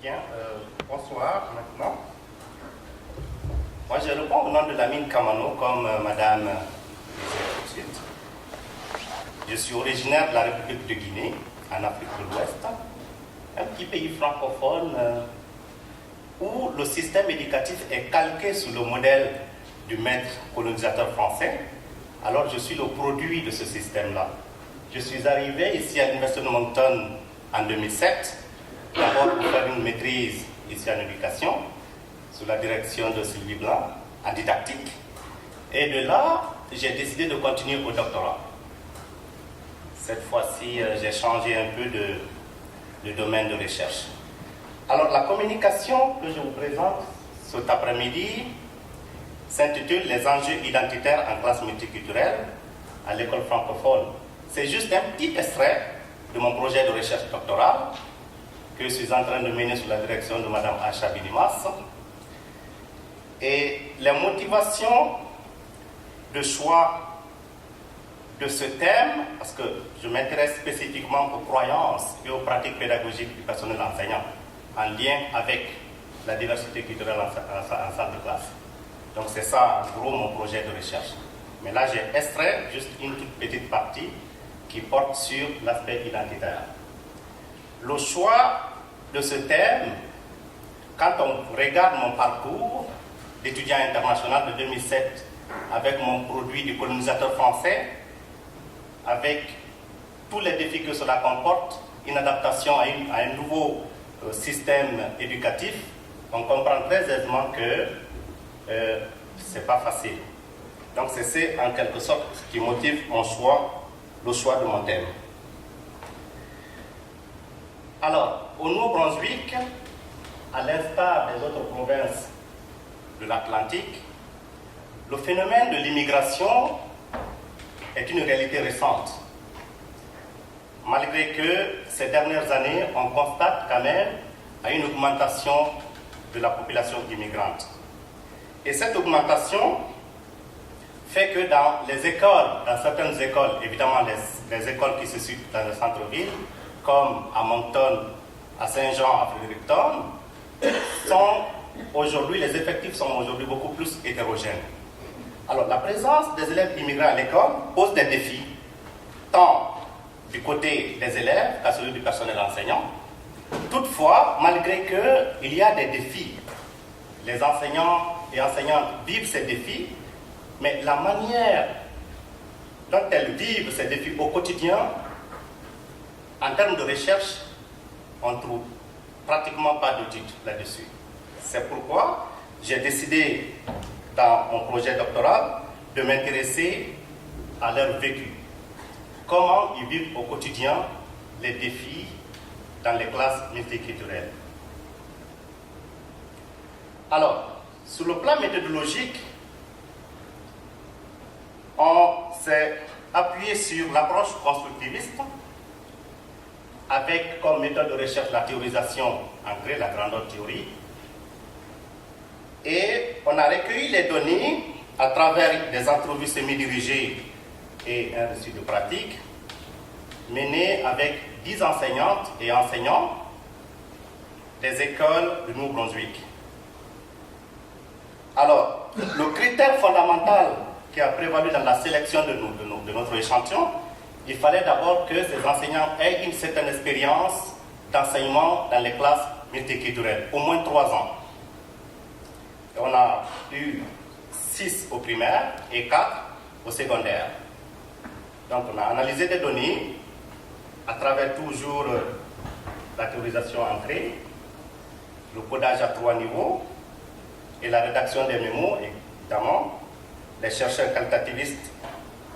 Bien, bonsoir maintenant. Moi, je réponds au nom de Lamine Kamano, comme madame disait tout de suite. Je suis originaire de la République de Guinée, en Afrique de l'Ouest, un petit pays francophone où le système éducatif est calqué sur le modèle du maître colonisateur français. Alors, je suis le produit de ce système-là. Je suis arrivé ici à l'Université de Moncton en 2007, d'abord pour faire une maîtrise ici en éducation, sous la direction de Sylvie Blanc, en didactique. Et de là, j'ai décidé de continuer au doctorat. Cette fois-ci, j'ai changé un peu de domaine de recherche. Alors, la communication que je vous présente cet après-midi s'intitule « Les enjeux identitaires en classe multiculturelle à l'école francophone ». C'est juste un petit extrait de mon projet de recherche doctorale que je suis en train de mener sous la direction de Mme Acha Binimas. Et les motivations de choix de ce thème, parce que je m'intéresse spécifiquement aux croyances et aux pratiques pédagogiques du personnel enseignant, en lien avec la diversité culturelle en salle de classe. Donc c'est ça, en gros, mon projet de recherche. Mais là, j'ai extrait juste une toute petite partie qui porte sur l'aspect identitaire. Le choix de ce thème, quand on regarde mon parcours d'étudiant international de 2007 avec mon produit du colonisateur français, avec tous les défis que cela comporte, une adaptation à un nouveau système éducatif, on comprend très aisément que c'est pas facile. Donc c'est en quelque sorte ce qui motive mon choix, le choix de mon thème. Alors, au Nouveau-Brunswick, à l'instar des autres provinces de l'Atlantique, le phénomène de l'immigration est une réalité récente. Malgré que ces dernières années, on constate quand même une augmentation de la population immigrante. Et cette augmentation fait que dans les écoles, dans certaines écoles, évidemment les écoles qui se situent dans le centre-ville, comme à Moncton, à Saint-Jean, à Fredericton, les effectifs sont aujourd'hui beaucoup plus hétérogènes. Alors, la présence des élèves immigrés à l'école pose des défis, tant du côté des élèves qu'à celui du personnel enseignant. Toutefois, malgré qu'il y a des défis, les enseignants et enseignantes vivent ces défis, mais la manière dont elles vivent ces défis au quotidien, en termes de recherche, on ne trouve pratiquement pas d'études là-dessus. C'est pourquoi j'ai décidé, dans mon projet doctoral, de m'intéresser à leur vécu. Comment ils vivent au quotidien les défis dans les classes multiculturelles. Alors, sur le plan méthodologique, on s'est appuyé sur l'approche constructiviste avec comme méthode de recherche la théorisation ancrée, la grandeur théorie. Et on a recueilli les données à travers des entrevues semi-dirigées et un récit de pratique mené avec 10 enseignantes et enseignants des écoles de Nouveau-Brunswick. Alors, le critère fondamental qui a prévalu dans la sélection de notre échantillon, il fallait d'abord que ces enseignants aient une certaine expérience d'enseignement dans les classes multiculturelles, au moins 3 ans. Et on a eu 6 au primaire et 4 au secondaire. Donc on a analysé des données à travers toujours la théorisation ancrée, le codage à 3 niveaux et la rédaction des mémos, évidemment. Les chercheurs qualitativistes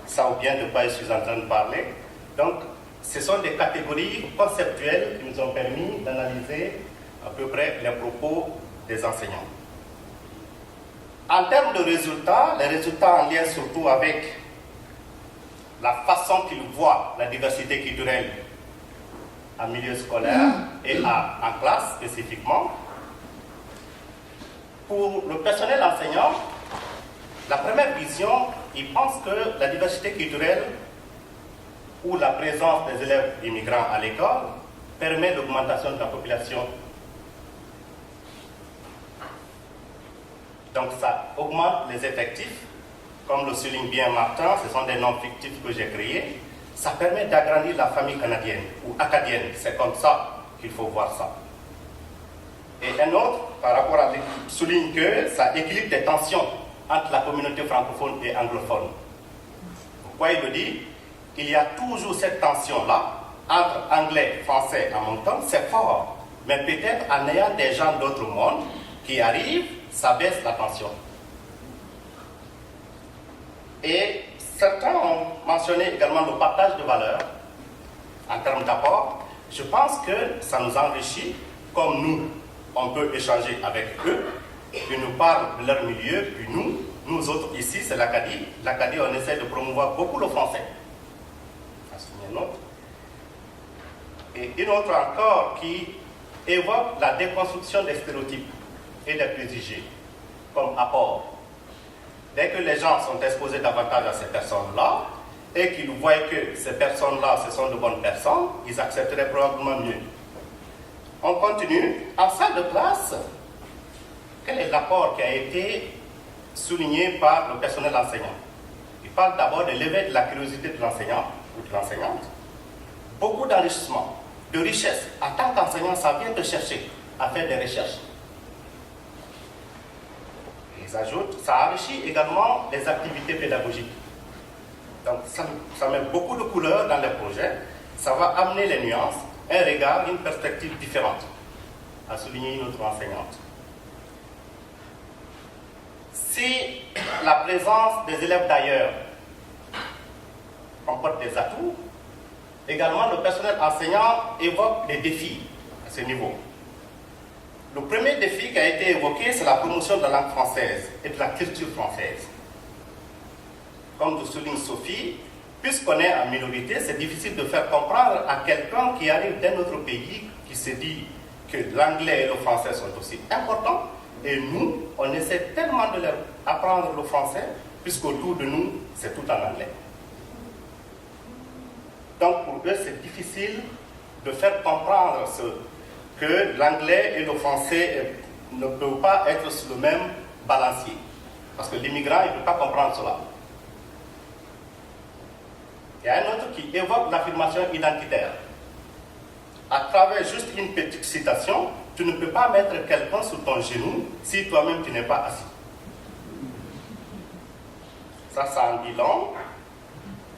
savent bien de quoi je suis en train de parler. Donc, ce sont des catégories conceptuelles qui nous ont permis d'analyser à peu près les propos des enseignants. En termes de résultats, les résultats en lien surtout avec la façon qu'ils voient la diversité culturelle en milieu scolaire et en classe spécifiquement. Pour le personnel enseignant, la première vision, ils pensent que la diversité culturelle ou la présence des élèves immigrants à l'école permet l'augmentation de la population Donc ça augmente les effectifs. Comme le souligne bien Martin, ce sont des noms fictifs que j'ai créés. Ça permet d'agrandir la famille canadienne ou acadienne. C'est comme ça qu'il faut voir ça. Et un autre, par rapport à l'équipe, souligne que ça équilibre des tensions entre la communauté francophone et anglophone. Pourquoi il le dit? Il y a toujours cette tension-là entre anglais, français à Moncton, c'est fort. Mais peut-être en ayant des gens d'autres mondes qui arrivent, ça baisse la tension. Et certains ont mentionné également le partage de valeurs en termes d'apport. Je pense que ça nous enrichit, comme nous, on peut échanger avec eux. Ils nous parlent de leur milieu, puis nous autres ici, c'est l'Acadie. L'Acadie, on essaie de promouvoir beaucoup le français. Une autre. Et une autre encore qui évoque la déconstruction des stéréotypes et des préjugés comme apport. Dès que les gens sont exposés davantage à ces personnes-là et qu'ils voient que ces personnes-là, ce sont de bonnes personnes, ils accepteraient probablement mieux. On continue. En salle de classe, quel est l'apport qui a été souligné par le personnel enseignant? Il parle d'abord de l'éveil de la curiosité de l'enseignant ou de l'enseignante. Beaucoup d'enrichissement, de richesse. En tant qu'enseignant, ça vient te chercher à faire des recherches. Ils ajoutent, ça enrichit également les activités pédagogiques. Donc ça met beaucoup de couleurs dans les projets. Ça va amener les nuances, un regard, une perspective différente, a souligné notre enseignante. Si la présence des élèves d'ailleurs comporte des atouts, également le personnel enseignant évoque des défis à ce niveau. Le premier défi qui a été évoqué, c'est la promotion de la langue française et de la culture française. Comme le souligne Sophie, puisqu'on est en minorité, c'est difficile de faire comprendre à quelqu'un qui arrive d'un autre pays, qui se dit que l'anglais et le français sont aussi importants, et nous, on essaie tellement de leur apprendre le français, puisqu'autour de nous, c'est tout en anglais. Donc pour eux, c'est difficile de faire comprendre que l'anglais et le français ne peuvent pas être sur le même balancier. Parce que l'immigrant, il ne peut pas comprendre cela. Il y a un autre qui évoque l'affirmation identitaire. À travers juste une petite citation, tu ne peux pas mettre quelqu'un sur ton genou si toi-même tu n'es pas assis. Ça en dit long.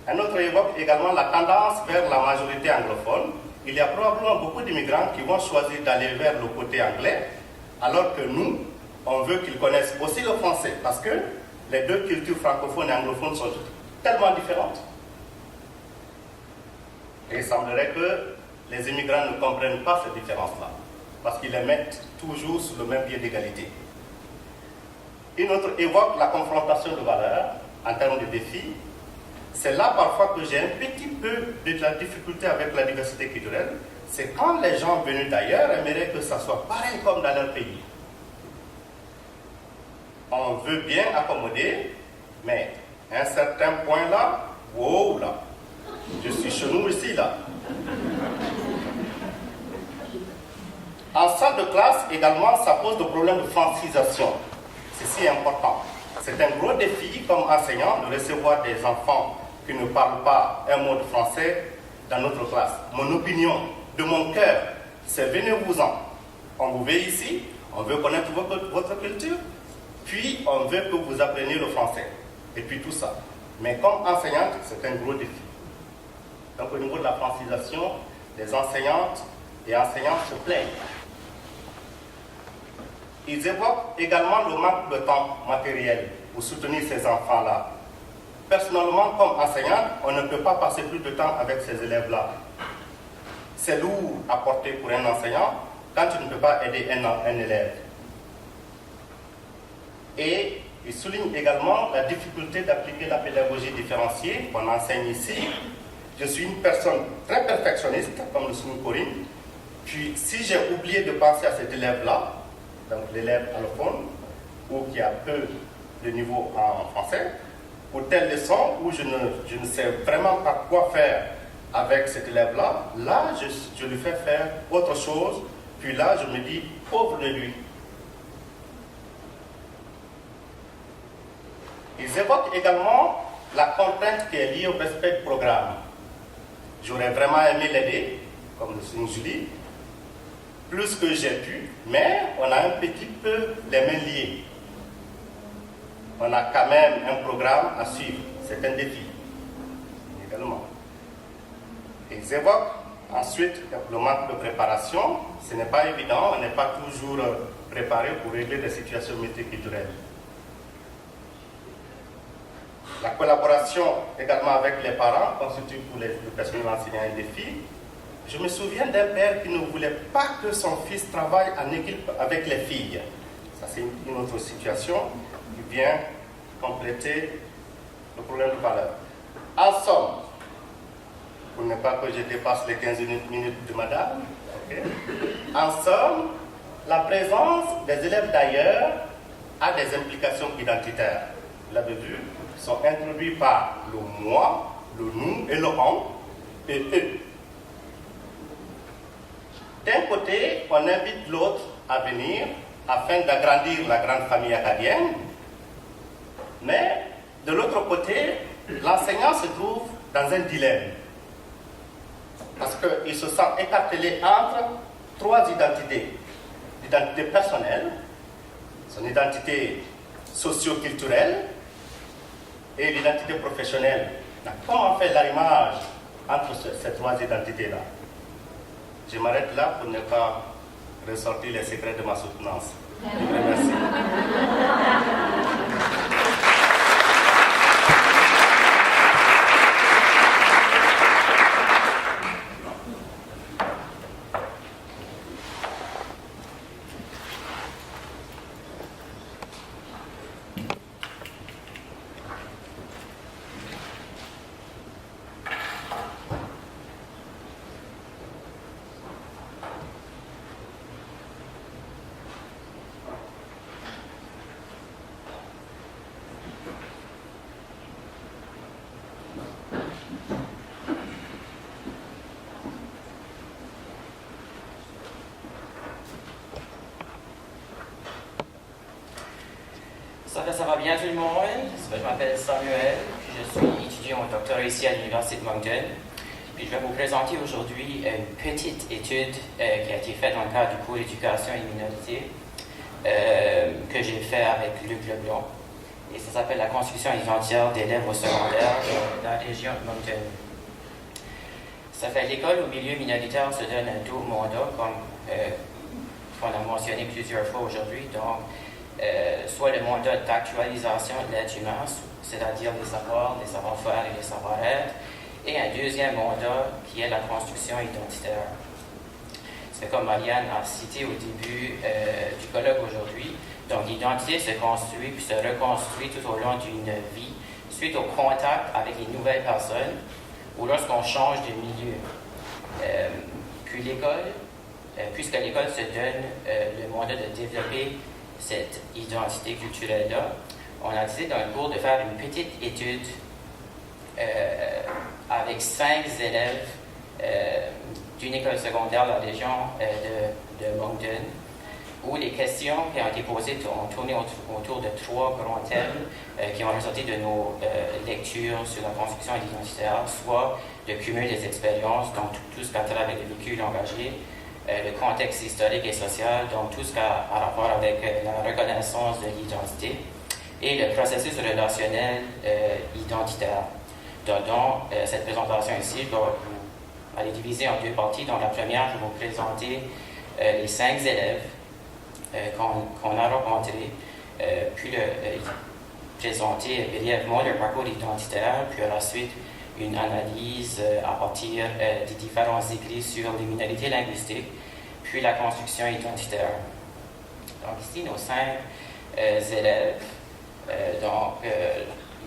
Un autre évoque également la tendance vers la majorité anglophone. Il y a probablement beaucoup d'immigrants qui vont choisir d'aller vers le côté anglais, alors que nous, on veut qu'ils connaissent aussi le français, parce que les deux cultures francophones et anglophones sont tellement différentes. Et il semblerait que les immigrants ne comprennent pas cette différence-là, parce qu'ils les mettent toujours sur le même pied d'égalité. Une autre évoque la confrontation de valeurs en termes de défis. C'est là parfois que j'ai un petit peu de la difficulté avec la diversité culturelle. C'est quand les gens venus d'ailleurs aimeraient que ça soit pareil comme dans leur pays. On veut bien accommoder, mais à un certain point là, wow là, je suis chez nous ici là. En salle de classe également, ça pose le problème de francisation. C'est si important. C'est un gros défi comme enseignant de recevoir des enfants qui ne parlent pas un mot de français dans notre classe. Mon opinion, de mon cœur, c'est venez-vous-en. On vous veut ici, on veut connaître votre culture, puis on veut que vous appreniez le français. Et puis tout ça. Mais comme enseignante, c'est un gros défi. Donc au niveau de la francisation, les enseignantes et enseignants se plaignent. Ils évoquent également le manque de temps matériel pour soutenir ces enfants-là. Personnellement, comme enseignante, on ne peut pas passer plus de temps avec ces élèves-là. C'est lourd à porter pour un enseignant quand tu ne peux pas aider un élève. Et il souligne également la difficulté d'appliquer la pédagogie différenciée qu'on enseigne ici. Je suis une personne très perfectionniste, comme le souligne Corinne. Puis, si j'ai oublié de penser à cet élève-là, donc l'élève allophone, ou qui a peu de niveau en français, pour telle leçon où je ne sais vraiment pas quoi faire avec cet élève-là, là, je lui fais faire autre chose, puis là, je me dis, pauvre de lui. Ils évoquent également la contrainte qui est liée au respect du programme. J'aurais vraiment aimé l'aider, comme le signe Julie, plus que j'ai pu, mais on a un petit peu les mains liées. On a quand même un programme à suivre, c'est un défi, également. Ils évoquent ensuite le manque de préparation. Ce n'est pas évident, on n'est pas toujours préparé pour régler des situations multiculturelles. La collaboration également avec les parents constitue pour le personnel enseignant un défi. Je me souviens d'un père qui ne voulait pas que son fils travaille en équipe avec les filles. Ça, c'est une autre situation qui vient compléter le problème de valeur. En somme, pour ne pas que je dépasse les 15 minutes de madame, okay. En somme, la présence des élèves d'ailleurs a des implications identitaires. Vous l'avez vu, ils sont introduits par le moi, le nous et le on et eux. D'un côté, on invite l'autre à venir afin d'agrandir la grande famille acadienne, mais de l'autre côté, l'enseignant se trouve dans un dilemme parce qu'il se sent écartelé entre trois identités. L'identité personnelle, son identité socio-culturelle et l'identité professionnelle. Comment faire l'arrimage entre ces trois identités-là? Je m'arrête là pour ne pas ressortir les secrets de ma soutenance. Je vous remercie. Ça va bien tout le monde? Je m'appelle Samuel, puis je suis étudiant au doctorat ici à l'Université de Moncton. Puis je vais vous présenter aujourd'hui une petite étude qui a été faite dans le cadre du cours d'éducation et minorité que j'ai fait avec Luc Leblanc. Et ça s'appelle la construction identitaire d'élèves au secondaire dans la région de Moncton. Ça fait l'école au milieu minoritaire se donne un double mandat, comme on a mentionné plusieurs fois aujourd'hui. Donc, soit le mandat d'actualisation de l'être humain, c'est-à-dire les savoirs, les savoir-faire et les savoir-être, et un deuxième mandat qui est la construction identitaire. C'est comme Marianne a cité au début du colloque aujourd'hui. Donc l'identité se construit puis se reconstruit tout au long d'une vie suite au contact avec les nouvelles personnes ou lorsqu'on change de milieu. Puis l'école, puisque l'école se donne le mandat de développer cette identité culturelle-là, on a décidé dans le cours de faire une petite étude avec 5 élèves d'une école secondaire de la région de Moncton, où les questions qui ont été posées ont tourné autour de 3 grands thèmes qui ont ressorti de nos lectures sur la construction identitaire, soit le cumul des expériences, donc tout ce qui a trait avec le véhicule engagé, le contexte historique et social, donc tout ce qui a rapport avec la reconnaissance de l'identité, et le processus relationnel identitaire. Donc, cette présentation ici, je vais aller diviser en 2 parties. Dans la première, je vais vous présenter les 5 élèves qu'on a rencontrés, puis présenter brièvement leur parcours identitaire, puis à la suite une analyse à partir des différents écrits sur les minorités linguistiques, puis la construction identitaire. Donc ici, nos 5 élèves,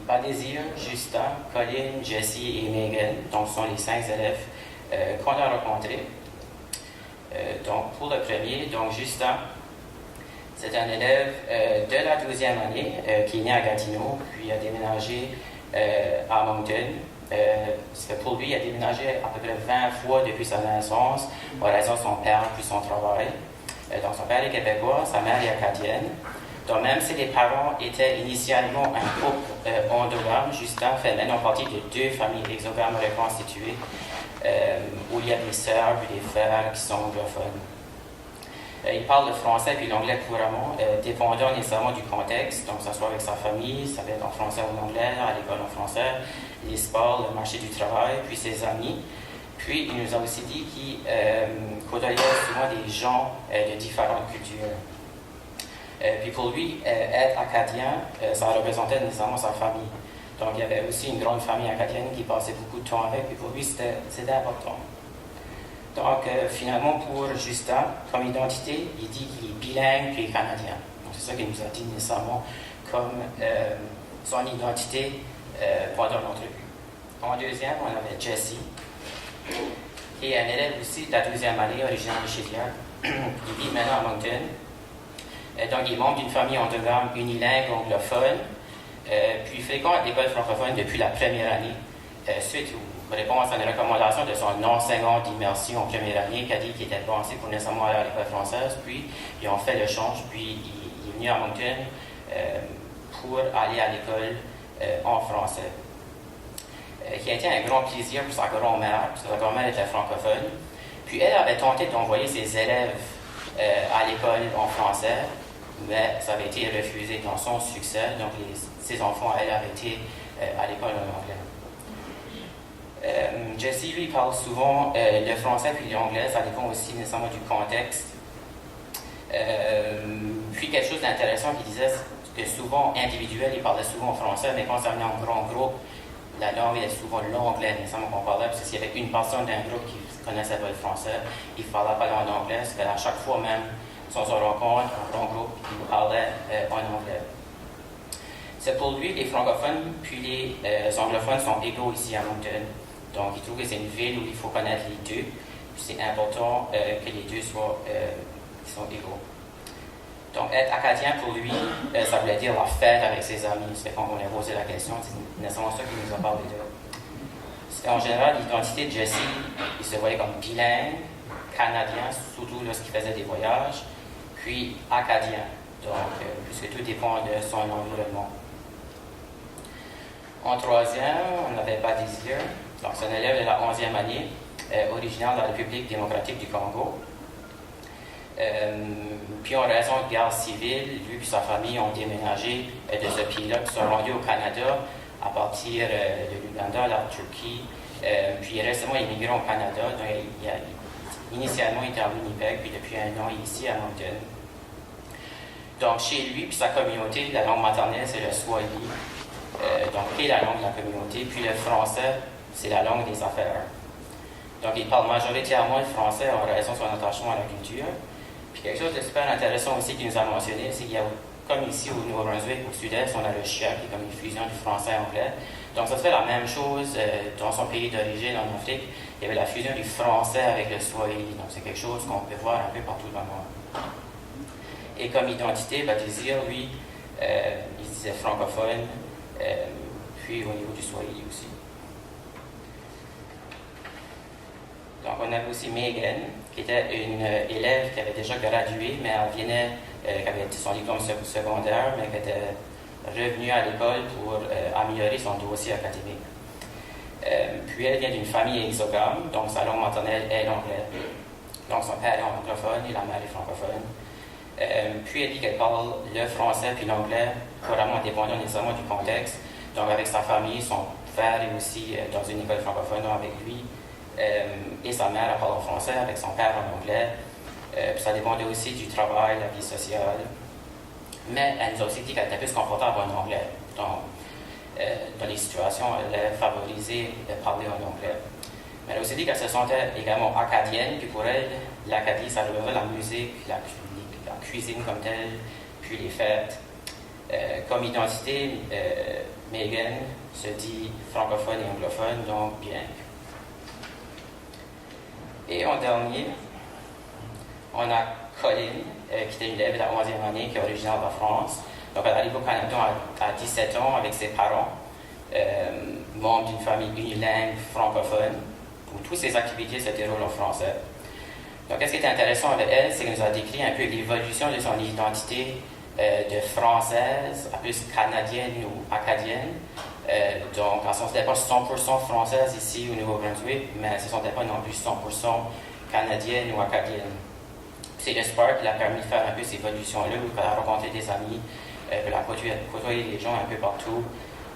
Badésir, Justin, Colin, Jessie et Megan, donc sont les 5 élèves qu'on a rencontrés. Donc pour le premier, donc Justin, c'est un élève de la 12e année qui est né à Gatineau, puis a déménagé à Moncton. Pour lui, il a déménagé à peu près 20 fois depuis sa naissance, en raison de son père puis son travail. Donc son père est québécois, sa mère est acadienne. Donc, même si les parents étaient initialement un couple endogame, Justin fait maintenant partie de 2 familles exogames reconstituées, où il y a des sœurs et des frères qui sont anglophones. Il parle le français puis l'anglais couramment, dépendant nécessairement du contexte, donc ça soit avec sa famille, ça va être en français ou en anglais, à l'école en français, les sports, le marché du travail, puis ses amis. Puis il nous a aussi dit qu'il côtoyait souvent des gens de différentes cultures. Puis pour lui, être acadien, ça représentait nécessairement sa famille. Donc il y avait aussi une grande famille acadienne qui passait beaucoup de temps avec, puis pour lui c'était important. Donc finalement pour Justin, comme identité, il dit qu'il est bilingue puis canadien. Donc c'est ça qu'il nous a dit nécessairement comme son identité pendant l'entrevue. En deuxième, on avait Jessie, qui est un élève aussi de la 2e année, originaire de Chiliac. Il vit maintenant à Moncton. Donc, il est membre d'une famille endogame unilingue anglophone, puis il fréquente l'école francophone depuis la première année, suite aux réponses à une recommandation de son enseignant d'immersion en première année, qui a dit qu'il était pensé pour nécessairement aller à l'école française, puis ils ont fait le change, puis il est venu à Moncton pour aller à l'école en français. Qui a été un grand plaisir pour sa grand-mère, parce que sa grand-mère était francophone. Puis elle avait tenté d'envoyer ses élèves à l'école en français, mais ça avait été refusé dans son succès. Donc ses enfants, elle, avaient été à l'école en anglais. Jessie, lui, parle souvent le français puis l'anglais, ça dépend aussi nécessairement du contexte. Puis quelque chose d'intéressant qu'il disait, que souvent individuel, il parlait souvent en français, mais quand ça venait en grand groupe, la langue est souvent l'anglais, nécessairement qu'on parlait, parce que s'il y avait une personne d'un groupe qui connaissait pas le français, il ne parlait pas en anglais, parce qu'à chaque fois même, si on se rencontre en grand groupe, il parlait en anglais. C'est pour lui, les francophones puis les anglophones sont égaux ici à Moncton. Donc, il trouve que c'est une ville où il faut connaître les deux, puis c'est important que les deux soient égaux. Donc, être acadien pour lui, ça voulait dire la fête avec ses amis. C'est quand on a posé la question, c'est nécessairement ça qu'il nous a parlé de. En général, l'identité de Jessie, il se voyait comme bilingue, canadien, surtout lorsqu'il faisait des voyages, puis acadien, donc, puisque tout dépend de son environnement. En 3e, on n'avait pas Désir, donc c'est un élève de la 11e année, originaire de la République démocratique du Congo. Puis en raison de guerre civile, lui et sa famille ont déménagé de ce pays-là, puis sont rendus au Canada à partir de l'Ouganda, la Turquie, puis récemment immigré au Canada. Donc, initialement, il était à Winnipeg, puis depuis 1 an, il est ici à Moncton. Donc chez lui puis sa communauté, la langue maternelle, c'est le Swahili, donc qui est la langue de la communauté, puis le français, c'est la langue des affaires. Donc il parle majoritairement le français en raison de son attachement à la culture. Puis quelque chose de super intéressant aussi qu'il nous a mentionné, c'est qu'il y a, comme ici au Nouveau-Brunswick, au sud-est, on a le chia, qui est comme une fusion du français et anglais. Donc ça se fait la même chose dans son pays d'origine, en Afrique. Il y avait la fusion du français avec le swahili. Donc c'est quelque chose qu'on peut voir un peu partout dans le monde. Et comme identité, Désir, lui, il disait francophone, puis au niveau du swahili aussi. Donc, on avait aussi Megan, qui était une élève qui avait déjà gradué, mais elle venait, qui avait son diplôme secondaire, mais qui était revenue à l'école pour améliorer son dossier académique. Puis, elle vient d'une famille exogame, donc sa langue maternelle est l'anglais. Donc, son père est anglophone et la mère est francophone. Puis, elle dit qu'elle parle le français puis l'anglais couramment, dépendant nécessairement du contexte. Donc, avec sa famille, son père est aussi dans une école francophone, donc avec lui. Et sa mère, elle parle en français avec son père en anglais. Puis ça dépendait aussi du travail, la vie sociale. Mais elle nous a aussi dit qu'elle était plus confortable en anglais. Donc, dans les situations, elle favorisait de parler en anglais. Mais elle a aussi dit qu'elle se sentait également acadienne. Puis pour elle, l'Acadie, ça relevait la musique, la cuisine comme telle, puis les fêtes. Comme identité, Megan se dit francophone et anglophone, donc bien. Et en dernier, on a Colin, qui était une élève de la 11e année, qui est originaire de la France. Donc, elle arrive au Canada à 17 ans avec ses parents, membre d'une famille unilingue francophone, où toutes ses activités se déroulent en français. Donc, ce qui est intéressant avec elle, c'est qu'elle nous a décrit un peu l'évolution de son identité de françaises à plus canadiennes ou acadiennes. Donc, elles ne sont pas 100% françaises ici au Nouveau-Brunswick, mais ce ne sont pas non plus 100% canadiennes ou acadiennes. C'est le sport qui l'a permis de faire un peu ces évolutions-là, où elle a rencontré des amis, elle a côtoyé des gens un peu partout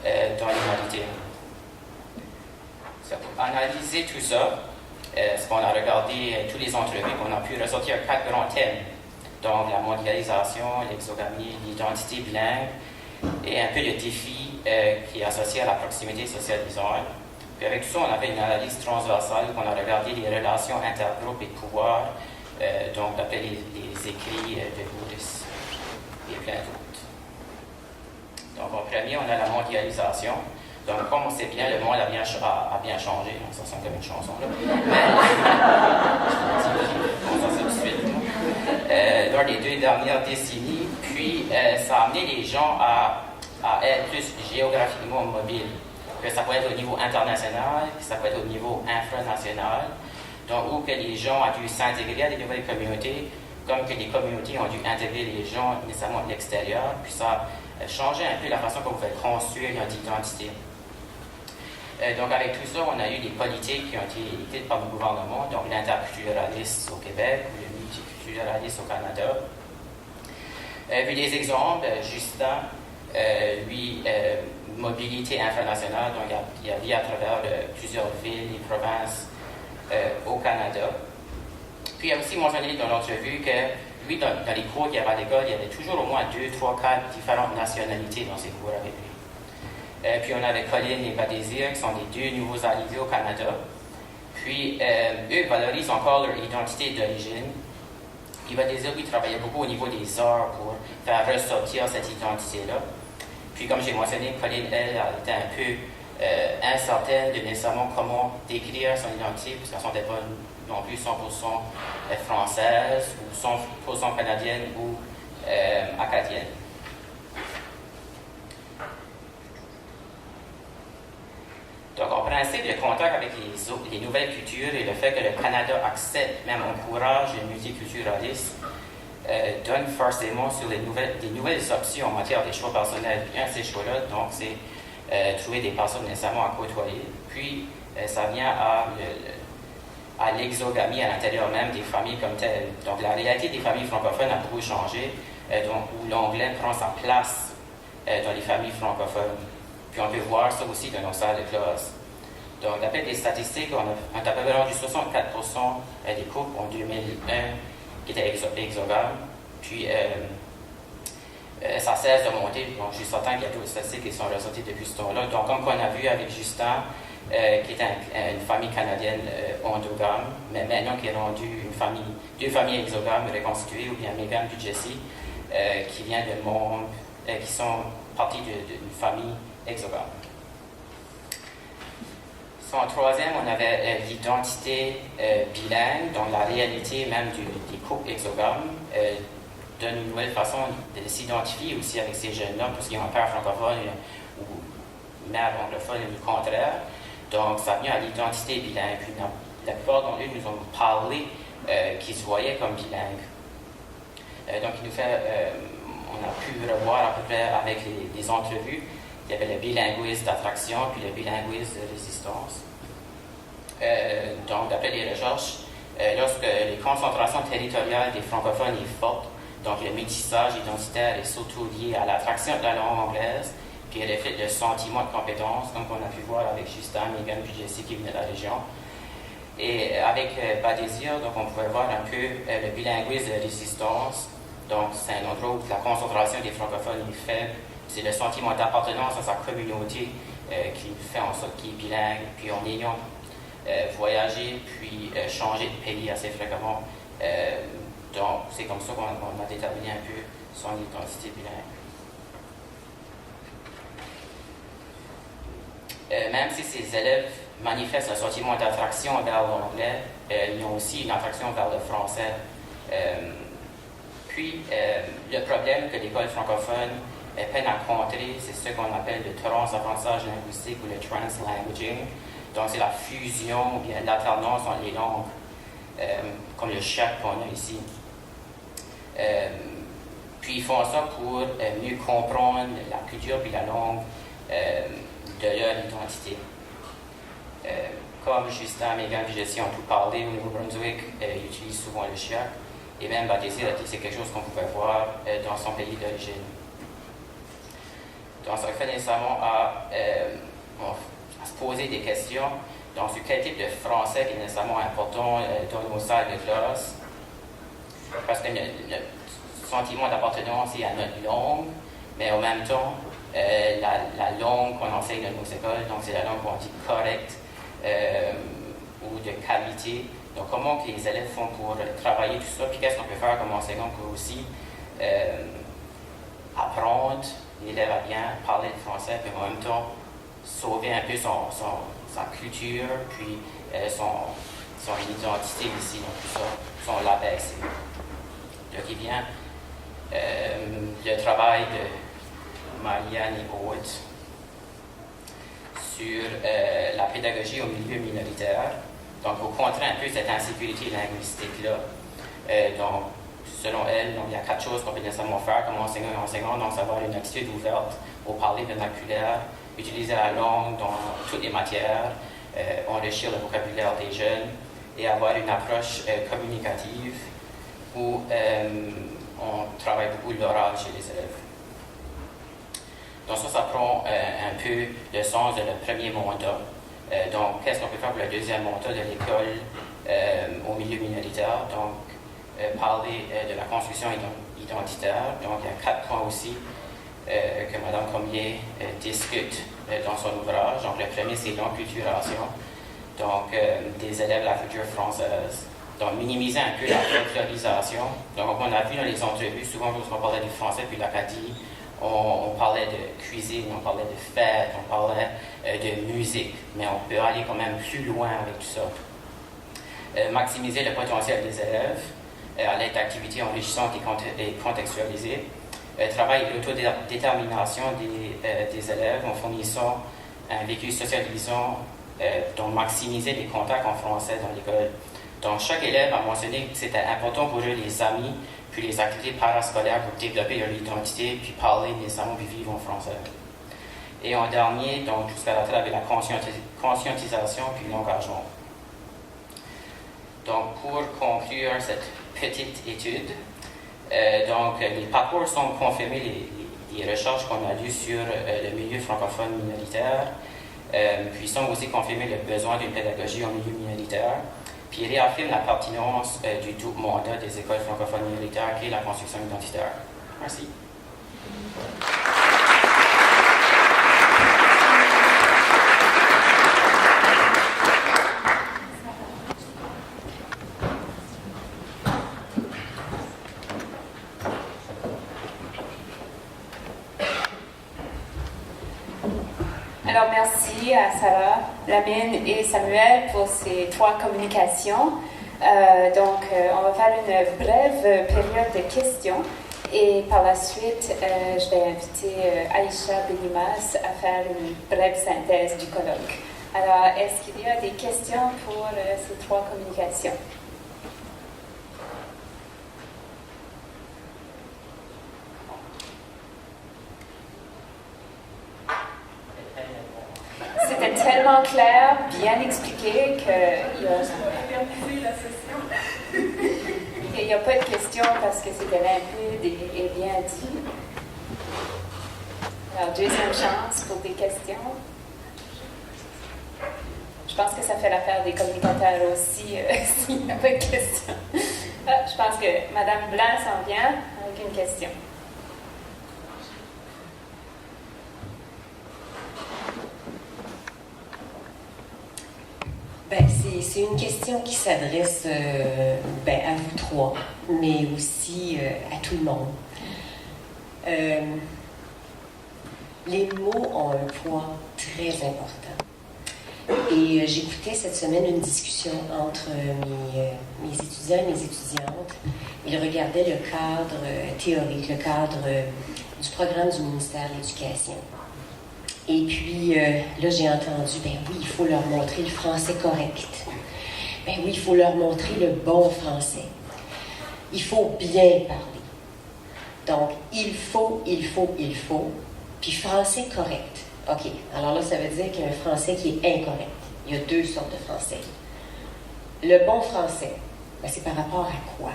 dans l'humanité. Pour analyser tout ça, ce qu'on a regardé, tous les entrevues, on a pu ressortir 4 grands thèmes. Donc, la mondialisation, l'exogamie, l'identité bilingue et un peu le défi qui est associé à la proximité socialisante. Puis avec tout ça, on a fait une analyse transversale où on a regardé les relations intergroupes et de pouvoir, donc d'après les écrits de Boudis et plein d'autres. Donc, en premier, on a la mondialisation. Donc, comme on sait bien, le monde a bien changé. Donc, ça sonne comme une chanson, là. On s'en sait tout de suite. Dans les 2 dernières décennies, puis ça a amené les gens à être plus géographiquement mobiles. Que ça peut être au niveau international, que ça peut être au niveau infranational. Donc, où que les gens ont dû s'intégrer à des nouvelles communautés, comme que les communautés ont dû intégrer les gens nécessairement de l'extérieur, puis ça a changé un peu la façon qu'on pouvait construire notre identité. Donc, avec tout ça, on a eu des politiques qui ont été édictées par le gouvernement, donc l'interculturalisme au Québec ou le multiculturalisme au Canada. Puis des exemples, Justin, lui, mobilité internationale, donc il a vu à travers plusieurs villes et provinces au Canada. Puis il a aussi mentionné dans l'entrevue que lui, dans les cours qu'il y avait à l'école, il y avait toujours au moins 2, 3, 4 différentes nationalités dans ses cours avec lui. Puis on avait Colin et Badésir, qui sont les 2 nouveaux arrivés au Canada. Puis eux valorisent encore leur identité d'origine. Puis Badésir, lui, travaillait beaucoup au niveau des arts pour faire ressortir cette identité-là. Puis comme j'ai mentionné, Colin, elle était un peu incertaine de nécessairement comment décrire son identité, puisqu'elle ne sentait pas non plus 100% française, ou 100% canadienne ou acadienne. Donc, en principe, le contact avec les nouvelles cultures et le fait que le Canada accepte, même encourage le multiculturalisme, donne forcément sur des nouvelles options en matière des choix personnels. Un de ces choix-là, donc, c'est trouver des personnes nécessairement à côtoyer. Puis, ça vient à l'exogamie à l'intérieur même des familles comme telles. Donc, la réalité des familles francophones a beaucoup changé, donc, où l'anglais prend sa place dans les familles francophones. Puis on peut voir ça aussi dans nos salles de classe. Donc, d'après les statistiques, on a à peu près rendu 64% des couples en 2001 qui étaient exogames. Puis, ça cesse de monter. Donc, je suis certain qu'il y a d'autres statistiques qui sont ressorties depuis ce temps-là. Donc, comme on a vu avec Justin, qui est une famille canadienne endogame, mais maintenant qui est rendue 2 familles exogames reconstituées, ou bien Megan et Jessie, qui vient de membres, qui sont partis d'une famille exogame. En 3e, on avait l'identité bilingue, donc la réalité même des couples exogames, donne une nouvelle façon de s'identifier aussi avec ces jeunes-là, parce qu'ils ont un père francophone ou mère anglophone ou le contraire. Donc, ça vient à l'identité bilingue. Puis, la plupart d'entre eux nous ont parlé qu'ils se voyaient comme bilingues. Donc, on a pu revoir à peu près avec les entrevues. Il y avait le bilinguisme d'attraction puis le bilinguisme de résistance. Donc, d'après les recherches, lorsque les concentrations territoriales des francophones est forte, donc le métissage identitaire est surtout lié à l'attraction de la langue anglaise, puis elle reflète le sentiment de compétence, comme on a pu voir avec Justin, Megan puis Jessie qui venaient de la région. Et avec Badésir, donc on pouvait voir un peu le bilinguisme de résistance. Donc, c'est un endroit où la concentration des francophones est faible. C'est le sentiment d'appartenance à sa communauté qui fait en sorte qu'il est bilingue. Puis en ayant voyagé, puis changé de pays assez fréquemment. Donc, c'est comme ça qu'on a déterminé un peu son identité bilingue. Même si ces élèves manifestent un sentiment d'attraction vers l'anglais, ils ont aussi une attraction vers le français. Puis, le problème que l'école francophone peine à contrer, c'est ce qu'on appelle le transapprentissage linguistique ou le translanguaging. Donc, c'est la fusion ou bien l'alternance entre les langues, comme le chat qu'on a ici. Puis ils font ça pour mieux comprendre la culture et la langue de leur identité. Comme Justin, Megan et Jessie ont tout parlé, au Nouveau-Brunswick, ils utilisent souvent le chiac. Et même c'est quelque chose qu'on pouvait voir dans son pays d'origine. Donc, ça fait nécessairement à se poser des questions. Donc, sur quel type de français qui est nécessairement important dans nos salles de classe. Parce que le sentiment d'appartenance est à notre langue, mais en même temps, la langue qu'on enseigne dans nos écoles, donc c'est la langue qu'on dit correcte ou de qualité. Donc, comment que les élèves font pour travailler tout ça, puis qu'est-ce qu'on peut faire comme enseignant pour aussi apprendre l'élève à bien parler le français, puis en même temps sauver un peu sa culture, puis son identité ici, donc tout ça, son label. Donc, il vient le travail de Marianne et Aude sur la pédagogie au milieu minoritaire. Donc, pour contrer un peu cette insécurité linguistique-là. Donc, selon elle, donc, il y a 4 choses qu'on peut nécessairement faire comme enseignant et enseignant. Donc, savoir une attitude ouverte au parler vernaculaire, utiliser la langue dans toutes les matières, enrichir le vocabulaire des jeunes et avoir une approche communicative où on travaille beaucoup l'oral chez les élèves. Donc, ça prend un peu le sens de le premier mandat. Donc, qu'est-ce qu'on peut faire pour le deuxième mandat de l'école au milieu minoritaire? Donc, parler de la construction identitaire. Donc, il y a 4 points aussi que Mme Cormier discute dans son ouvrage. Donc, le premier, c'est l'enculturation. Donc, des élèves de la culture française. Donc, minimiser un peu la folklorisation. Donc, on a vu dans les entrevues, souvent, lorsqu'on parlait du français puis l'Acadie, on parlait de cuisine, on parlait de fête, on parlait de musique, mais on peut aller quand même plus loin avec tout ça. Maximiser le potentiel des élèves à l'aide d'activités enrichissantes et contextualisées. Travailler l'autodétermination des élèves en fournissant un vécu socialisant, donc maximiser les contacts en français dans l'école. Donc, chaque élève a mentionné que c'était important pour eux les amis, puis les activités parascolaires pour développer leur identité, puis parler nécessairement, puis vivre en français. Et en dernier, donc, jusqu'à la table, la conscientisation, puis l'engagement. Donc, pour conclure cette petite étude, donc, les parcours sont confirmés, les recherches qu'on a lues sur le milieu francophone minoritaire, puis sont aussi confirmés le besoin d'une pédagogie au milieu minoritaire. Puis il réaffirme la pertinence du double mandat des écoles francophones minoritaires qui est la construction identitaire. Merci. Alors, merci à Sarah, Lamine et Samuel pour ces 3 communications. On va faire une brève période de questions et par la suite, je vais inviter Aïcha Benimas à faire une brève synthèse du colloque. Alors, est-ce qu'il y a des questions pour ces 3 communications? C'était tellement clair, bien expliqué qu'il n'y a pas de questions parce que c'était limpide et bien dit. Alors, deuxième chance pour des questions. Je pense que ça fait l'affaire des communicateurs aussi, s'il n'y a pas de questions. Je pense que Mme Blanc s'en vient avec une question. C'est une question qui s'adresse à vous 3, mais aussi à tout le monde. Les mots ont un poids très important. Et j'écoutais cette semaine une discussion entre mes étudiants et mes étudiantes. Ils regardaient le cadre théorique, le cadre du programme du ministère de l'Éducation. Et puis, là, j'ai entendu, oui, il faut leur montrer le français correct. Oui, il faut leur montrer le bon français. Il faut bien parler. Donc, il faut, puis français correct. OK, alors là, ça veut dire qu'il y a un français qui est incorrect. Il y a deux sortes de français. Le bon français, ben, c'est par rapport à quoi?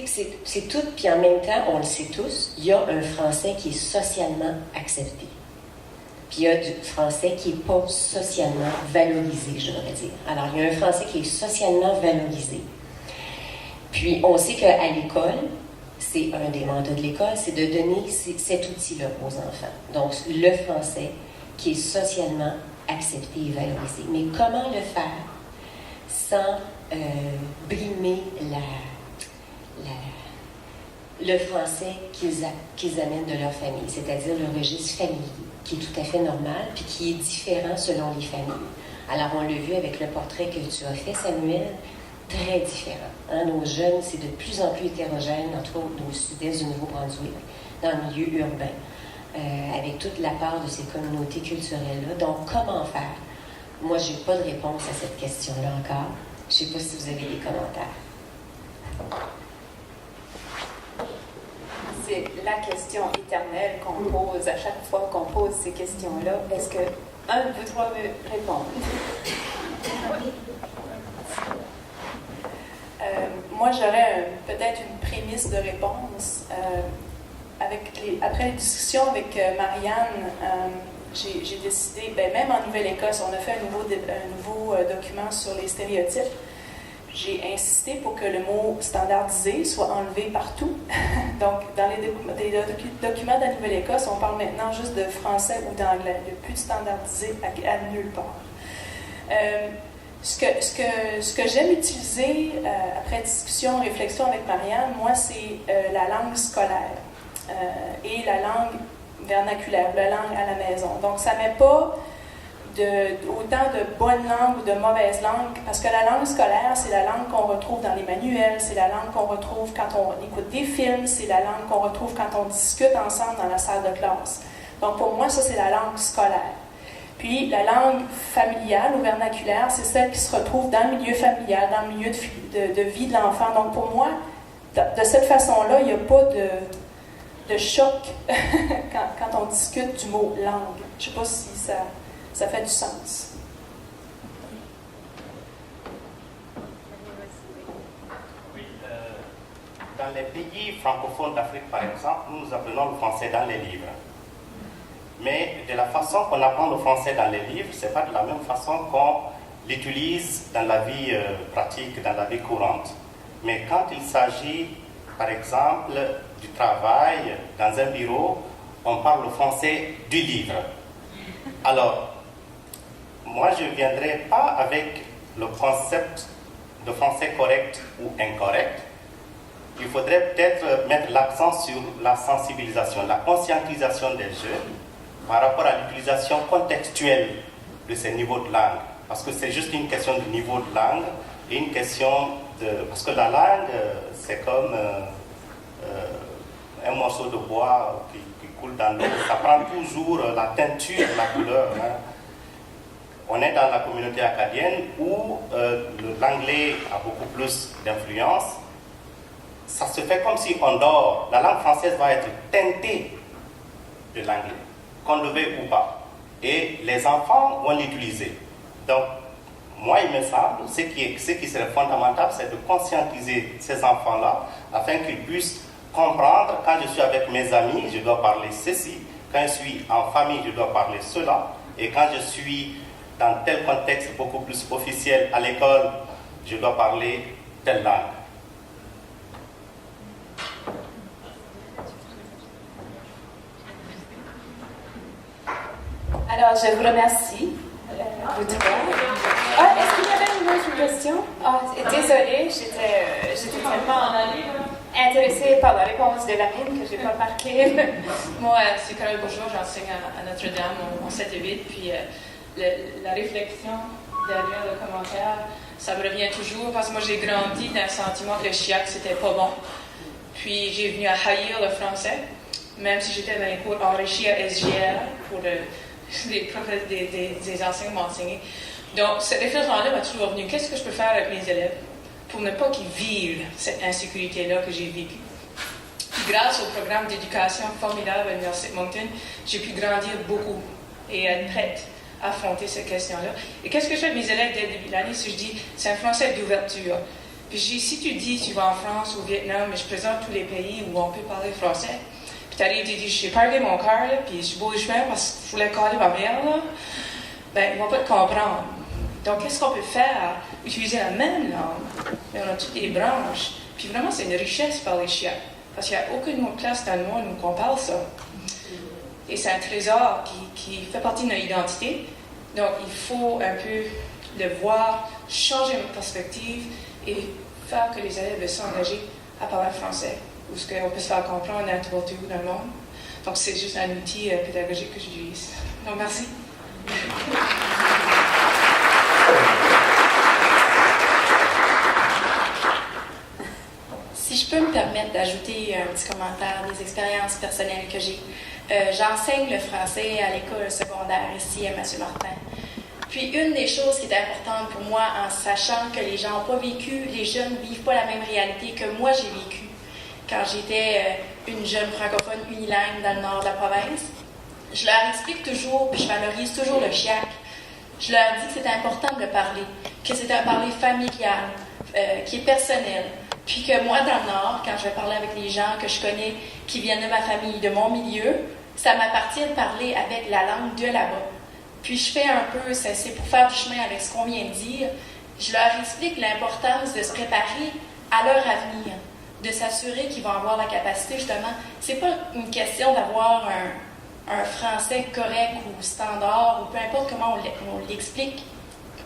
C'est tout, puis en même temps, on le sait tous, il y a un français qui est socialement accepté. Puis il y a du français qui n'est pas socialement valorisé, je devrais dire. Alors, il y a un français qui est socialement valorisé. Puis, on sait qu'à l'école, c'est un des mandats de l'école, c'est de donner cet outil-là aux enfants. Donc, le français qui est socialement accepté et valorisé. Mais comment le faire sans brimer le français qu'ils amènent de leur famille, c'est-à-dire le registre familier, qui est tout à fait normal, puis qui est différent selon les familles. Alors, on l'a vu avec le portrait que tu as fait, Samuel, très différent. Hein? Nos jeunes, c'est de plus en plus hétérogène, entre autres au sud-est du Nouveau-Brunswick, dans le milieu urbain, avec toute la part de ces communautés culturelles-là. Donc, comment faire? Moi, je n'ai pas de réponse à cette question-là encore. Je ne sais pas si vous avez des commentaires. C'est la question éternelle qu'on pose à chaque fois qu'on pose ces questions-là. Est-ce que un de vous trois veut répondre? Moi, j'aurais peut-être une prémisse de réponse. Après les discussions avec Marianne, j'ai décidé, même en Nouvelle-Écosse, on a fait un nouveau document sur les stéréotypes. J'ai insisté pour que le mot standardisé soit enlevé partout. Donc, dans les documents de la Nouvelle-Écosse, on parle maintenant juste de français ou d'anglais. Il n'y a plus de standardisé à nulle part. Ce que j'aime utiliser après discussion, réflexion avec Marianne, moi, c'est la langue scolaire et la langue vernaculaire, la langue à la maison. Donc, ça ne met pas autant de bonnes langues ou de mauvaises langues, parce que la langue scolaire, c'est la langue qu'on retrouve dans les manuels, c'est la langue qu'on retrouve quand on écoute des films, c'est la langue qu'on retrouve quand on discute ensemble dans la salle de classe. Donc, pour moi, ça, c'est la langue scolaire. Puis, la langue familiale ou vernaculaire, c'est celle qui se retrouve dans le milieu familial, dans le milieu de vie de l'enfant. Donc, pour moi, de cette façon-là, il n'y a pas de choc quand on discute du mot langue. Je ne sais pas si ça fait du sens. Oui, dans les pays francophones d'Afrique, par exemple, nous apprenons le français dans les livres. Mais de la façon qu'on apprend le français dans les livres, ce n'est pas de la même façon qu'on l'utilise dans la vie pratique, dans la vie courante. Mais quand il s'agit, par exemple, du travail dans un bureau, on parle le français du livre. Alors, moi, je ne viendrai pas avec le concept de français correct ou incorrect. Il faudrait peut-être mettre l'accent sur la sensibilisation, la conscientisation des jeunes par rapport à l'utilisation contextuelle de ces niveaux de langue. Parce que c'est juste une question de niveau de langue et une question de... Parce que la langue, c'est comme un morceau de bois qui coule dans l'eau. Ça prend toujours la teinture, la couleur. Hein. On est dans la communauté acadienne où l'anglais a beaucoup plus d'influence. Ça se fait comme si on dort. La langue française va être teintée de l'anglais, qu'on le veuille ou pas. Et les enfants vont l'utiliser. Donc, moi, il me semble, ce qui serait fondamental, c'est de conscientiser ces enfants-là afin qu'ils puissent comprendre, quand je suis avec mes amis, je dois parler ceci, quand je suis en famille, je dois parler cela, et quand je suis dans tel contexte beaucoup plus officiel à l'école, je dois parler telle langue. Alors, je vous remercie. Vous trois. Est-ce qu'il y avait une autre question? Désolée, j'étais tellement intéressée par la réponse de Lamine que je n'ai pas marqué. Moi, c'est Carole Bourgeois, j'enseigne à Notre-Dame en 7 et 8, puis la réflexion derrière le commentaire, ça me revient toujours, parce que moi j'ai grandi dans le sentiment que le chiac c'était pas bon. Puis j'ai venu à haïr le français, même si j'étais dans les cours enrichis à SGR pour des enseignants m'enseigner. Donc cette réflexion-là m'a toujours venue, qu'est-ce que je peux faire avec mes élèves pour ne pas qu'ils vivent cette insécurité-là que j'ai vécue. Grâce au programme d'éducation formidable à l'Université de Moncton, j'ai pu grandir beaucoup et être prête à affronter ces questions-là. Et qu'est-ce que je fais avec mes élèves dès le début de l'année? Si je dis, c'est un français d'ouverture. Puis je dis, si tu dis, tu vas en France ou au Vietnam, mais je présente tous les pays où on peut parler français, puis tu arrives, tu dis, j'ai parlé mon cœur, là, puis je bouge chemin parce qu'il fallait caler ma mère, là, ben, ils vont pas te comprendre. Donc, qu'est-ce qu'on peut faire? Utiliser la même langue, mais on a toutes les branches. Puis vraiment, c'est une richesse parler chien. Parce qu'il n'y a aucune autre classe dans le monde où on parle ça. Et c'est un trésor qui fait partie de notre identité. Donc, il faut un peu le voir, changer notre perspective et faire que les élèves soient engagés à parler français. Ou ce qu'on peut se faire comprendre n'importe où dans le monde. Donc, c'est juste un outil pédagogique que j'utilise. Donc, merci. Si je peux me permettre d'ajouter un petit commentaire des expériences personnelles que j'ai. J'enseigne le français à l'école secondaire ici à Mathieu-Martin. Puis une des choses qui est importante pour moi, en sachant que les gens n'ont pas vécu, les jeunes ne vivent pas la même réalité que moi j'ai vécu quand j'étais une jeune francophone unilingue dans le nord de la province, je leur explique toujours, puis je valorise toujours le chiac. Je leur dis que c'est important de le parler, que c'est un parler familial, qui est personnel. Puis que moi, dans le Nord, quand je vais parler avec les gens que je connais, qui viennent de ma famille, de mon milieu, ça m'appartient de parler avec la langue de là-bas. Puis je fais un peu, c'est pour faire du chemin avec ce qu'on vient de dire, je leur explique l'importance de se préparer à leur avenir, de s'assurer qu'ils vont avoir la capacité, justement. C'est pas une question d'avoir un français correct ou standard, ou peu importe comment on l'explique.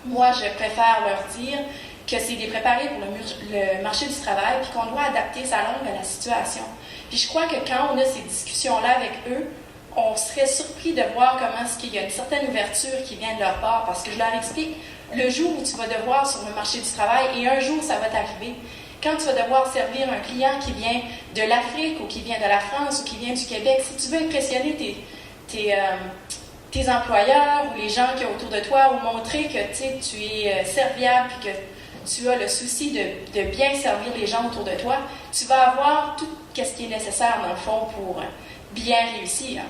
Moi, je préfère leur dire que c'est de les préparer pour le marché du travail, puis qu'on doit adapter sa langue à la situation. Puis je crois que quand on a ces discussions-là avec eux, on serait surpris de voir comment est-ce qu'il y a une certaine ouverture qui vient de leur part, parce que je leur explique, le jour où tu vas devoir sur le marché du travail, et un jour ça va t'arriver, quand tu vas devoir servir un client qui vient de l'Afrique, ou qui vient de la France, ou qui vient du Québec, si tu veux impressionner tes employeurs, ou les gens qui sont autour de toi, ou montrer que tu es serviable, puis que tu as le souci de bien servir les gens autour de toi, tu vas avoir tout ce qui est nécessaire, dans le fond, pour bien réussir.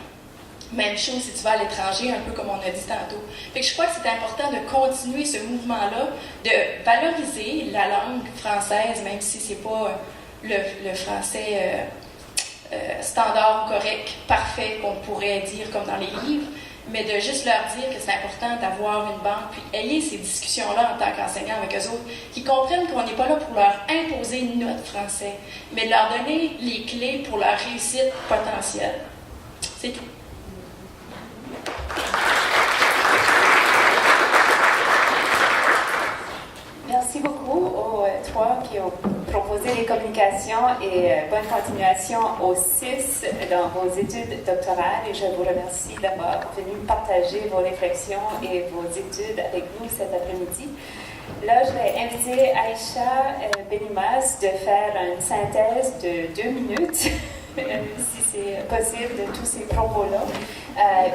Même chose si tu vas à l'étranger, un peu comme on a dit tantôt. Fait que je crois que c'est important de continuer ce mouvement-là, de valoriser la langue française, même si c'est pas le français standard, correct, parfait, qu'on pourrait dire comme dans les livres, mais de juste leur dire que c'est important d'avoir une banque, puis ayez ces discussions-là en tant qu'enseignant avec eux autres, qui comprennent qu'on n'est pas là pour leur imposer notre français, mais de leur donner les clés pour leur réussite potentielle. C'est tout. Merci beaucoup aux trois qui ont proposé les communications et bonne continuation aux 6 dans vos études doctorales. Et je vous remercie d'avoir venu partager vos réflexions et vos études avec nous cet après-midi. Là, je vais inviter Aïcha Benimaz de faire une synthèse de 2 minutes, si c'est possible, de tous ces propos-là.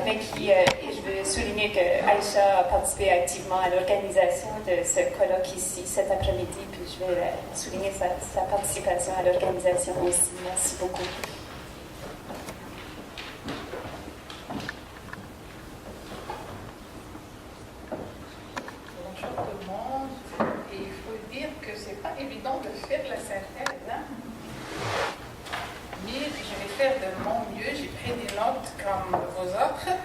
Mais je veux souligner que Aïcha a participé activement à l'organisation de ce colloque ici cet après-midi, puis je vais souligner sa participation à l'organisation aussi. Merci beaucoup. Bonjour tout le monde. Et il faut dire que c'est pas évident de faire la synthèse, hein? Mais je vais faire de mon mieux. J'ai pris des notes comme vos autres.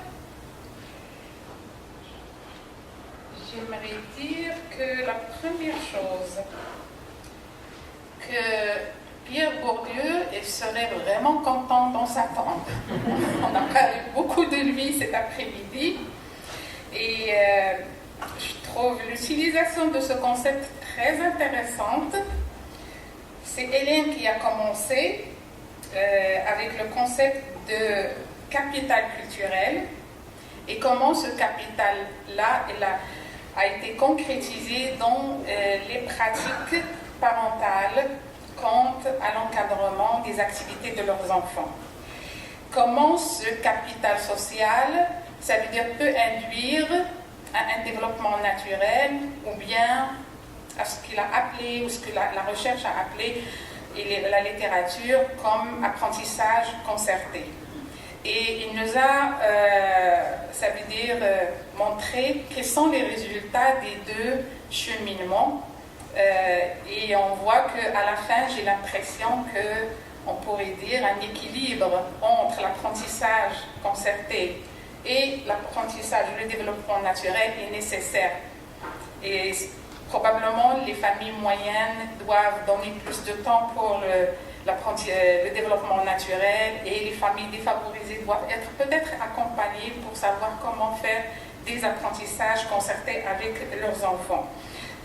J'aimerais dire que la première chose, que Pierre Bourdieu serait vraiment content dans sa tombe. On a parlé beaucoup de lui cet après-midi. Et je trouve l'utilisation de ce concept très intéressante. C'est Hélène qui a commencé avec le concept de capital culturel et comment ce capital-là a été concrétisé dans les pratiques parentales quant à l'encadrement des activités de leurs enfants. Comment ce capital social, ça veut dire, peut induire à un développement naturel ou bien à ce qu'il a appelé, ou ce que la recherche a appelé, et la littérature, comme apprentissage concerté. Et il nous a, ça veut dire, montré quels sont les résultats des deux cheminements. Et on voit qu'à la fin, j'ai l'impression qu'on pourrait dire un équilibre entre l'apprentissage concerté et l'apprentissage, le développement naturel est nécessaire. Et probablement, les familles moyennes doivent donner plus de temps pour le développement naturel et les familles défavorisées doivent être peut-être accompagnées pour savoir comment faire des apprentissages concertés avec leurs enfants.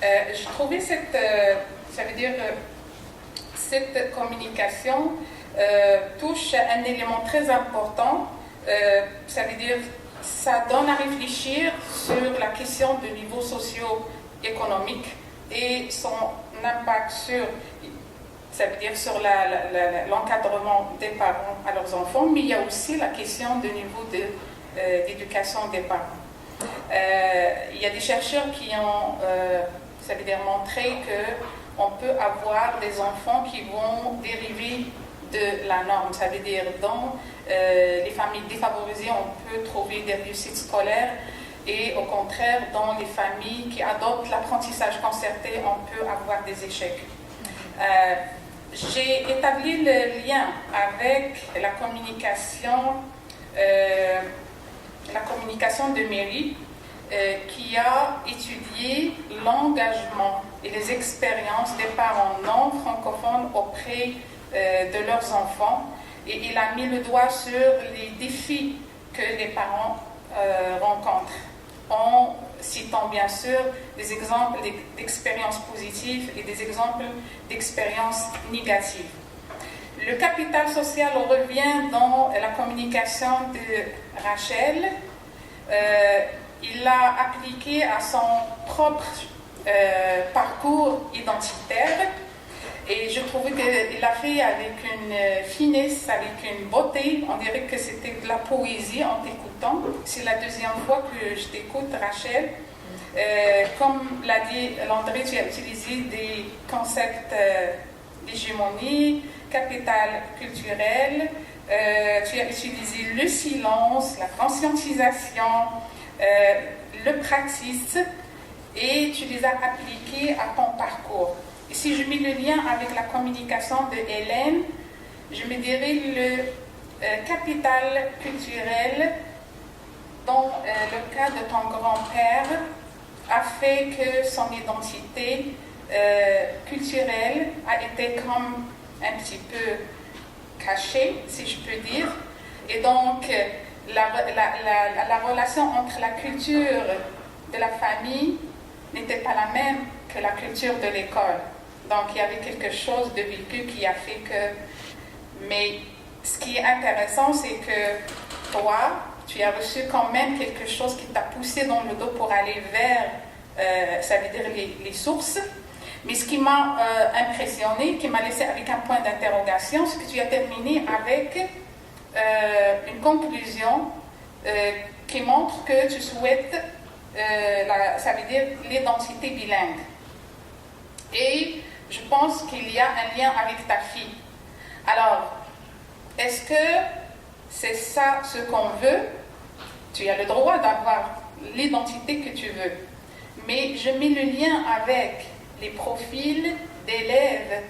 J'ai trouvé cette communication touche un élément très important. Ça veut dire, ça donne à réfléchir sur la question du niveau socio-économique et son impact sur, ça veut dire sur l'encadrement des parents à leurs enfants, mais il y a aussi la question du niveau d'éducation des parents. Il y a des chercheurs qui ont, ça veut dire, montré qu'on peut avoir des enfants qui vont dériver de la norme. Ça veut dire, dans les familles défavorisées, on peut trouver des réussites scolaires et au contraire, dans les familles qui adoptent l'apprentissage concerté, on peut avoir des échecs. J'ai établi le lien avec la communication de Mary, qui a étudié l'engagement et les expériences des parents non francophones auprès de leurs enfants. Et il a mis le doigt sur les défis que les parents rencontrent, en citant bien sûr des exemples d'expériences positives et des exemples d'expériences négatives. Le capital social revient dans la communication de Rachel. Il l'a appliqué à son propre parcours identitaire et je trouvais qu'il l'a fait avec une finesse, avec une beauté. On dirait que c'était de la poésie en t'écoutant. C'est la deuxième fois que je t'écoute, Rachel. Comme l'a dit Landry, tu as utilisé des concepts d'hégémonie, capital culturel, tu as utilisé le silence, la conscientisation, le praxis, et tu les as appliqués à ton parcours. Et si je mets le lien avec la communication de Hélène, je me dirais le capital culturel dans le cas de ton grand-père a fait que son identité culturelle a été comme un petit peu cachée, si je peux dire. Et donc, la relation entre la culture de la famille n'était pas la même que la culture de l'école. Donc, il y avait quelque chose de vécu qui a fait que... Mais ce qui est intéressant, c'est que toi, tu as reçu quand même quelque chose qui t'a poussé dans le dos pour aller vers, ça veut dire les sources. Mais ce qui m'a impressionné, qui m'a laissé avec un point d'interrogation, c'est que tu as terminé avec une conclusion qui montre que tu souhaites, ça veut dire l'identité bilingue. Et je pense qu'il y a un lien avec ta fille. Alors, est-ce que c'est ça ce qu'on veut? Tu as le droit d'avoir l'identité que tu veux. Mais je mets le lien avec les profils d'élèves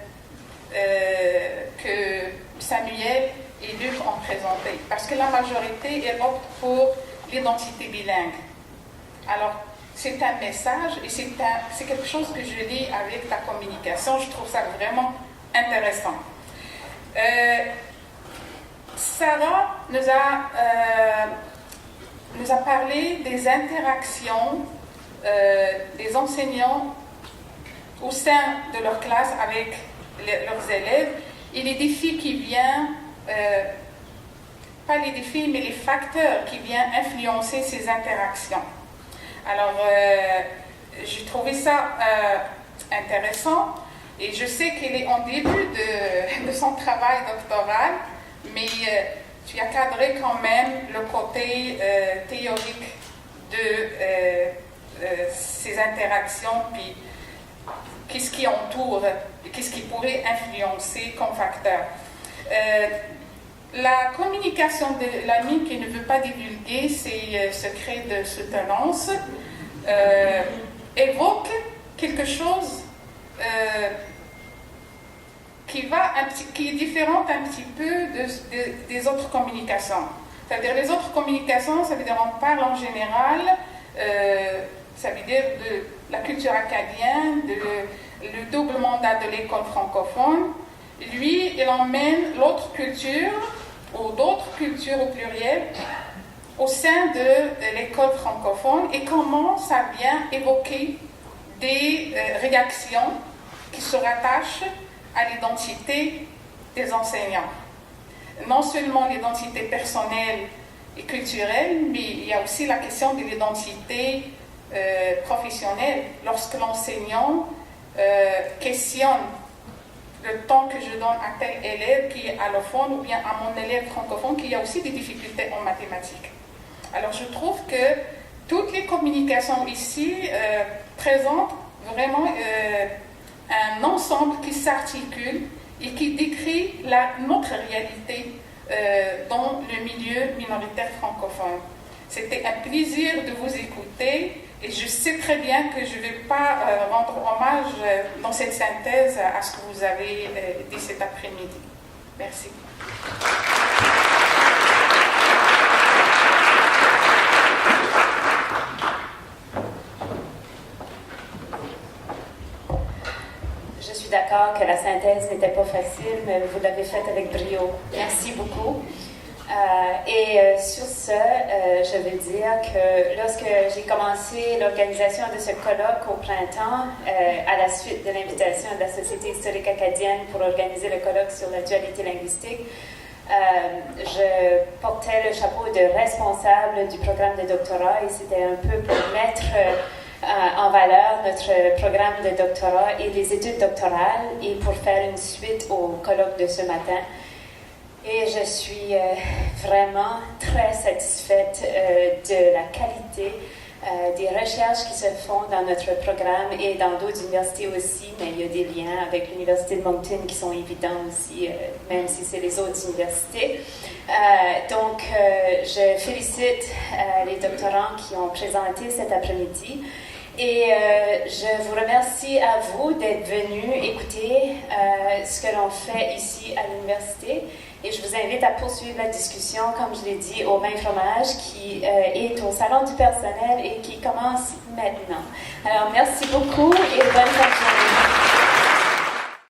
que Samuel et Luc ont présentés. Parce que la majorité, elle opte pour l'identité bilingue. Alors, c'est un message et c'est quelque chose que je lis avec ta communication. Je trouve ça vraiment intéressant. Sarah nous a parlé des interactions des enseignants au sein de leur classe avec leurs élèves et les défis qui viennent, pas les défis, mais les facteurs qui viennent influencer ces interactions. Alors, j'ai trouvé ça intéressant et je sais qu'elle est en début de son travail doctoral, mais tu as cadré quand même le côté théorique de ces interactions, puis qu'est-ce qui entoure, qu'est-ce qui pourrait influencer comme facteur. La communication de la mine qui ne veut pas divulguer ses secrets de soutenance évoque quelque chose qui est différente un petit peu des autres communications. C'est-à-dire les autres communications, ça veut dire on parle en général, ça veut dire de la culture acadienne, le double mandat de l'école francophone. Lui, il emmène l'autre culture, ou d'autres cultures au pluriel, au sein de l'école francophone et comment ça vient évoquer des réactions qui se rattachent à l'identité des enseignants. Non seulement l'identité personnelle et culturelle, mais il y a aussi la question de l'identité professionnelle. Lorsque l'enseignant questionne le temps que je donne à tel élève qui est allophone ou bien à mon élève francophone qui a aussi des difficultés en mathématiques. Alors je trouve que toutes les communications ici présentent vraiment un ensemble qui s'articule et qui décrit notre réalité dans le milieu minoritaire francophone. C'était un plaisir de vous écouter et je sais très bien que je ne vais pas rendre hommage dans cette synthèse à ce que vous avez dit cet après-midi. Merci. Je suis d'accord que la synthèse n'était pas facile, mais vous l'avez faite avec brio. Merci beaucoup. Sur ce, je veux dire que lorsque j'ai commencé l'organisation de ce colloque au printemps, à la suite de l'invitation de la Société historique acadienne pour organiser le colloque sur la dualité linguistique, je portais le chapeau de responsable du programme de doctorat et c'était un peu pour mettre en valeur notre programme de doctorat et les études doctorales et pour faire une suite au colloque de ce matin. Et je suis vraiment très satisfaite de la qualité des recherches qui se font dans notre programme et dans d'autres universités aussi, mais il y a des liens avec l'Université de Moncton qui sont évidents aussi, même si c'est les autres universités. Donc, je félicite les doctorants qui ont présenté cet après-midi. Et je vous remercie à vous d'être venus écouter ce que l'on fait ici à l'université. Et je vous invite à poursuivre la discussion, comme je l'ai dit, au vin fromage qui est au salon du personnel et qui commence maintenant. Alors, merci beaucoup et bonne journée.